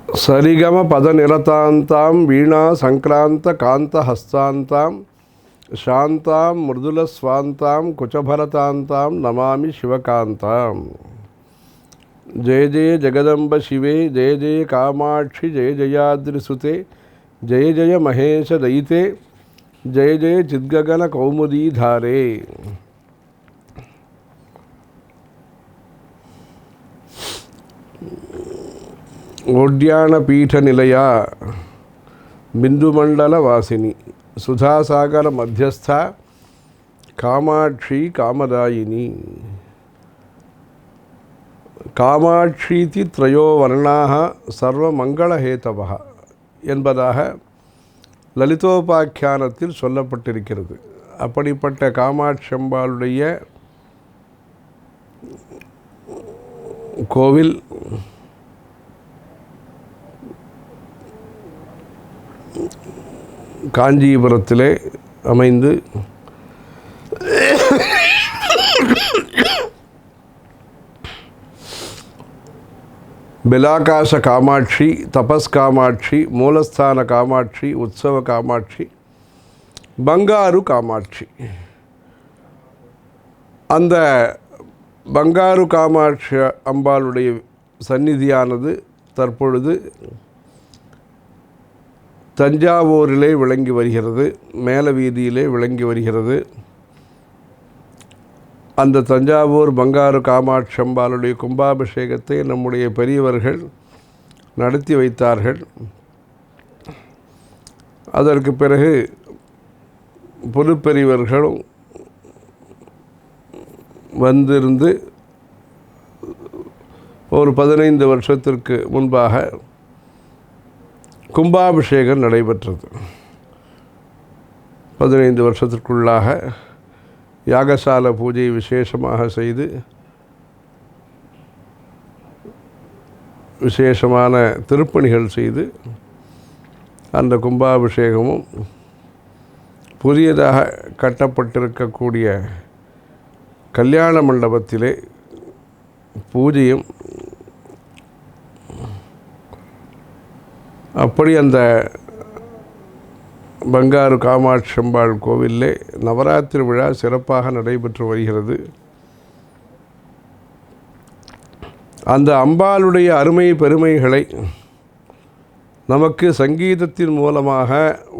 சரிகம பதநிரதாந்தாம் வீணா சங்கிராந்த காந்த ஹஸ்தாந்தாம் சாந்தாம் மிருதுலஸ்வாந்தாம் குச்சபரதாந்தாம் நமாமி சிவகாந்தாம். ஜெய ஜெய ஜெகதம்ப சிவே ஜெய ஜெய காமாட்சி ஜெய ஜெயாத்ரிசுதே ஜெய ஜெய மகேஷ தயிதே ஜெய ஜெய சித்ககன கௌமுதீதாரே. ஓட்யானபீட நிலையா பிந்துமண்டல வாசினி சுதாசாகர மத்தியஸ்தா காமாட்சி காமதாயினி. காமாட்சீதி த்ரயோ வர்ணாக சர்வமங்களஹேதவः என்பதாக லலிதோபாக்கியானத்தில் சொல்லப்பட்டிருக்கிறது. அப்படிப்பட்ட காமாட்சி அம்பாளுடைய கோவில் காஞ்சிபுரத்திலே அமைந்து பெலாகாச காமாட்சி, தபஸ் காமாட்சி, மூலஸ்தான காமாட்சி, உற்சவ காமாட்சி, பங்காரு காமாட்சி. அந்த பங்காரு காமாட்சி அம்பாளுடைய சந்நிதியானது தற்பொழுது தஞ்சாவூரிலே விளங்கி வருகிறது, மேல வீதியிலே விளங்கி வருகிறது. அந்த தஞ்சாவூர் பங்காரு காமாட்சி அம்பாளுடைய கும்பாபிஷேகத்தை நம்முடைய பெரியவர்கள் நடத்தி வைத்தார்கள். அதற்கு பிறகு பொதுப்பெரியவர்களும் வந்திருந்து ஒரு 15 வருஷத்திற்கு முன்பாக கும்பாபிஷேகம் நடைபெற்றது. 15 வருஷத்திற்குள்ளாக யாகசால பூஜை விசேஷமாக செய்து விசேஷமான திருப்பணிகள் செய்து அந்த கும்பாபிஷேகமும் புதியதாக கட்டப்பட்டிருக்கக்கூடிய கல்யாண மண்டபத்திலே பூஜையும், அப்படி அந்த பங்காரு காமாட்சி அம்பாள் கோவிலே நவராத்திரி விழா சிறப்பாக நடைபெற்று வருகிறது. அந்த அம்பாளுடைய அருமை பெருமைகளை நமக்கு சங்கீதத்தின் மூலமாக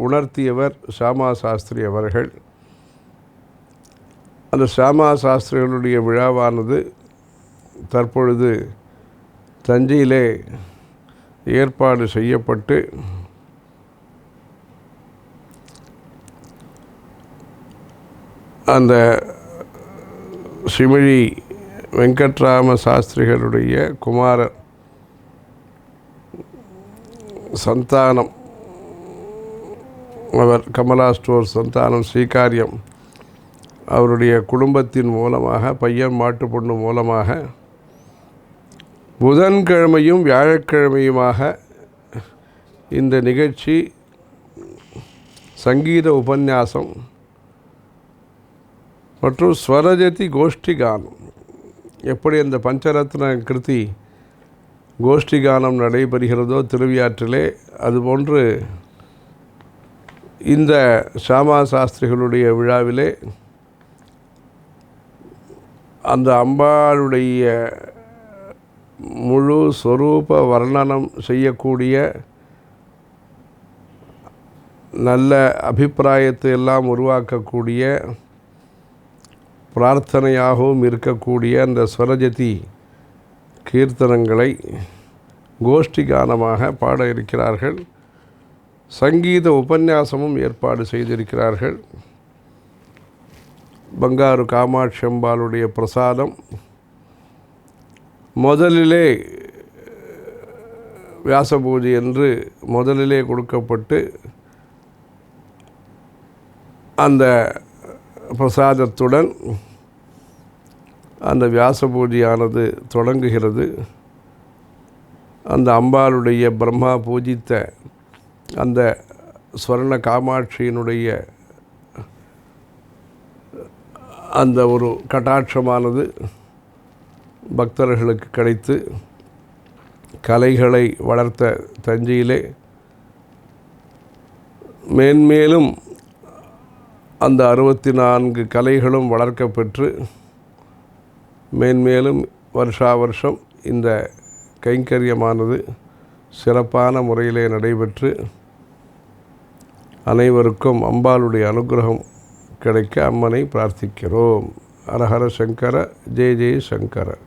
உணர்த்தியவர் ஷியாமா சாஸ்திரி அவர்கள். அந்த ஷியாமா சாஸ்திரிகளுடைய விழாவானது தற்பொழுது தஞ்சையிலே ஏற்பாடு செய்யப்பட்டு அந்த சிமிழி வெங்கட்ராம சாஸ்திரிகளுடைய குமாரர் சந்தானம், அவர் கமலா ஸ்டோர் சந்தானம் ஸ்ரீகாரியம், அவருடைய குடும்பத்தின் மூலமாக பையன் மாட்டு பொண்ணு மூலமாக புதன்கிழமையும் வியாழக்கிழமையுமாக இந்த நிகழ்ச்சி சங்கீத உபன்யாசம் மற்றும் ஸ்வரஜதி கோஷ்டி கானம், எப்படி அந்த பஞ்சரத்ன கிருதி கோஷ்டி கானம் நடைபெறுகிறதோ திருவியாற்றிலே, அதுபோன்று இந்த ஷியாமா சாஸ்திரிகளுடைய விழாவிலே அந்த அம்பாளுடைய முழு ஸ்வரூப வர்ணனம் செய்யக்கூடிய நல்ல அபிப்பிராயத்தை எல்லாம் உருவாக்கக்கூடிய பிரார்த்தனையாகவும் இருக்கக்கூடிய அந்த ஸ்வரஜதி கீர்த்தனங்களை கோஷ்டி கானமாக பாட இருக்கிறார்கள். சங்கீத உபன்யாசமும் ஏற்பாடு செய்திருக்கிறார்கள். பங்காரு காமாட்சி அம்பாளுடைய பிரசாதம் முதலிலே வியாச பூஜை என்று முதலிலே கொடுக்கப்பட்டு அந்த பிரசாதத்துடன் அந்த வியாச பூஜையானது தொடங்குகிறது. அந்த அம்பாளுடைய பிரம்மா பூஜித்த அந்த ஸ்வர்ண காமாட்சியினுடைய அந்த ஒரு கட்டாட்சமானது பக்தர்களுக்கு கிடைத்து கலைகளை வளர்த்த தஞ்சையிலே மேன்மேலும் அந்த 64 கலைகளும் வளர்க்கப்பெற்று மேன்மேலும் வருஷா வருஷம் இந்த கைங்கரியமானது சிறப்பான முறையிலே நடைபெற்று அனைவருக்கும் அம்பாளுடைய அனுகிரகம் கிடைக்க அம்மனை பிரார்த்திக்கிறோம். ஹரஹர சங்கர, ஜெய ஜெய சங்கர.